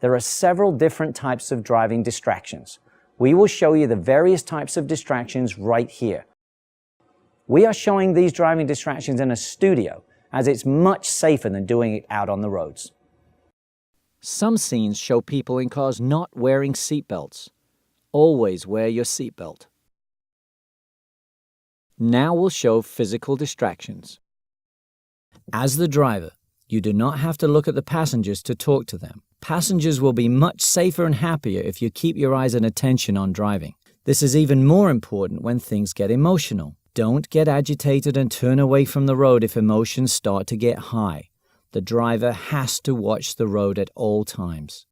There are several different types of driving distractions. We will show you the various types of distractions right here. We are showing these driving distractions in a studio, as it's much safer than doing it out on the roads. Some scenes show people in cars not wearing seatbelts. Always wear your seatbelt. Now we'll show physical distractions. As the driver, you do not have to look at the passengers to talk to them. Passengers will be much safer and happier if you keep your eyes and attention on driving. This is even more important when things get emotional. Don't get agitated and turn away from the road if emotions start to get high. The driver has to watch the road at all times.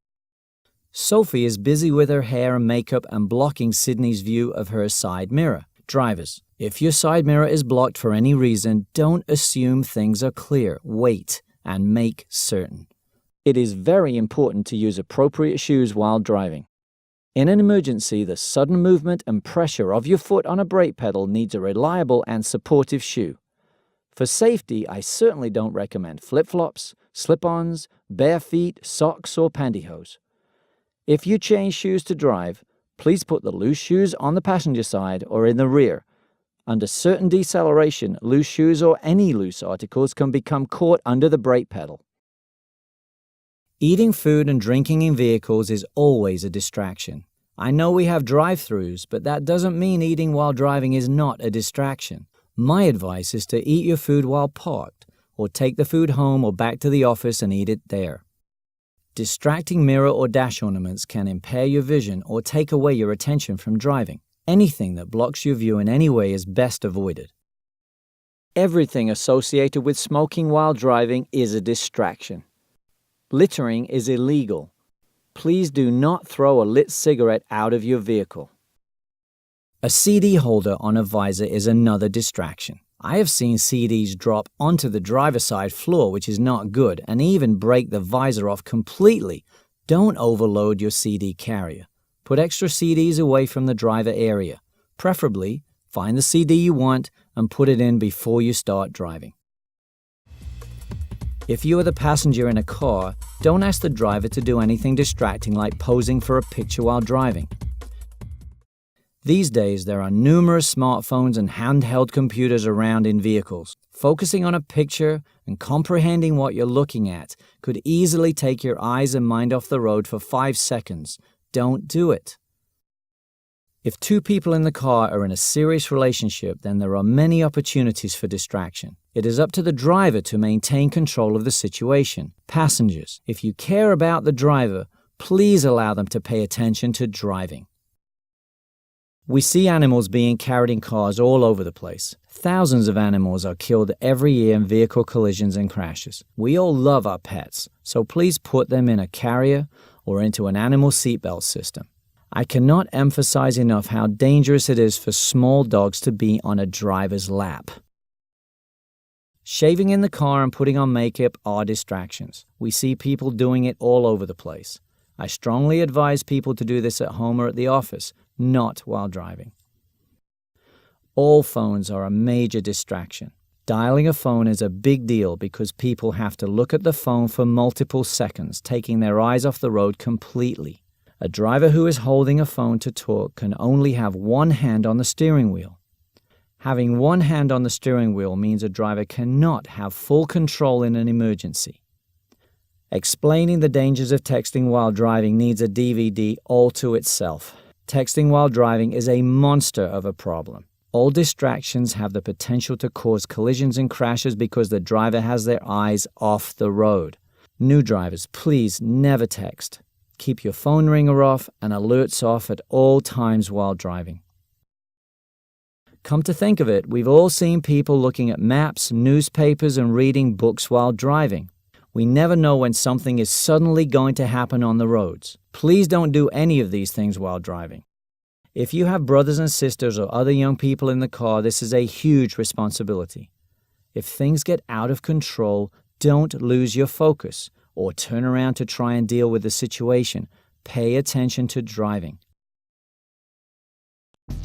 Sophie is busy with her hair and makeup and blocking Sydney's view of her side mirror. Drivers, if your side mirror is blocked for any reason, don't assume things are clear. Wait and make certain. It is very important to use appropriate shoes while driving. In an emergency, the sudden movement and pressure of your foot on a brake pedal needs a reliable and supportive shoe. For safety, I certainly don't recommend flip-flops, slip-ons, bare feet, socks, or pantyhose. If you change shoes to drive, please put the loose shoes on the passenger side or in the rear. Under certain deceleration, loose shoes or any loose articles can become caught under the brake pedal. Eating food and drinking in vehicles is always a distraction. I know we have drive-thrus, but that doesn't mean eating while driving is not a distraction. My advice is to eat your food while parked, or take the food home or back to the office and eat it there. Distracting mirror or dash ornaments can impair your vision or take away your attention from driving. Anything that blocks your view in any way is best avoided. Everything associated with smoking while driving is a distraction. Littering is illegal. Please do not throw a lit cigarette out of your vehicle. A CD holder on a visor is another distraction. I have seen CDs drop onto the driver's side floor, which is not good, and even break the visor off completely. Don't overload your CD carrier. Put extra CDs away from the driver area. Preferably, find the CD you want and put it in before you start driving. If you are the passenger in a car, don't ask the driver to do anything distracting like posing for a picture while driving. These days, there are numerous smartphones and handheld computers around in vehicles. Focusing on a picture and comprehending what you're looking at could easily take your eyes and mind off the road for 5 seconds. Don't do it. If two people in the car are in a serious relationship, then there are many opportunities for distraction. It is up to the driver to maintain control of the situation. Passengers, if you care about the driver, please allow them to pay attention to driving. We see animals being carried in cars all over the place. Thousands of animals are killed every year in vehicle collisions and crashes. We all love our pets, so please put them in a carrier or into an animal seatbelt system. I cannot emphasize enough how dangerous it is for small dogs to be on a driver's lap. Shaving in the car and putting on makeup are distractions. We see people doing it all over the place. I strongly advise people to do this at home or at the office, not while driving. All phones are a major distraction. Dialing a phone is a big deal because people have to look at the phone for multiple seconds, taking their eyes off the road completely. A driver who is holding a phone to talk can only have one hand on the steering wheel. Having one hand on the steering wheel means a driver cannot have full control in an emergency. Explaining the dangers of texting while driving needs a DVD all to itself. Texting while driving is a monster of a problem. All distractions have the potential to cause collisions and crashes because the driver has their eyes off the road. New drivers, please never text. Keep your phone ringer off and alerts off at all times while driving. Come to think of it, we've all seen people looking at maps, newspapers, and reading books while driving. We never know when something is suddenly going to happen on the roads. Please don't do any of these things while driving. If you have brothers and sisters or other young people in the car, this is a huge responsibility. If things get out of control, don't lose your focus or turn around to try and deal with the situation. Pay attention to driving.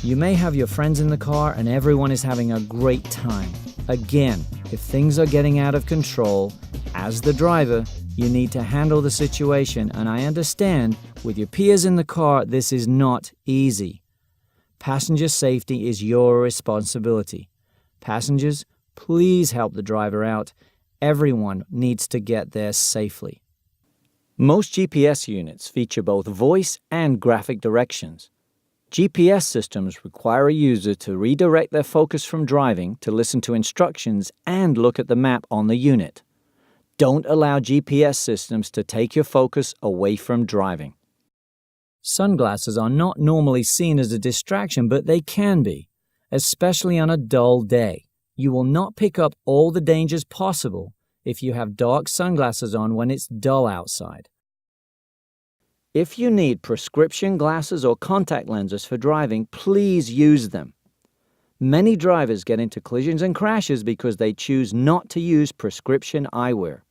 You may have your friends in the car and everyone is having a great time. Again, if things are getting out of control, as the driver, you need to handle the situation, and I understand with your peers in the car, this is not easy. Passenger safety is your responsibility. Passengers, please help the driver out. Everyone needs to get there safely. Most GPS units feature both voice and graphic directions. GPS systems require a user to redirect their focus from driving to listen to instructions and look at the map on the unit. Don't allow GPS systems to take your focus away from driving. Sunglasses are not normally seen as a distraction, but they can be, especially on a dull day. You will not pick up all the dangers possible if you have dark sunglasses on when it's dull outside. If you need prescription glasses or contact lenses for driving, please use them. Many drivers get into collisions and crashes because they choose not to use prescription eyewear.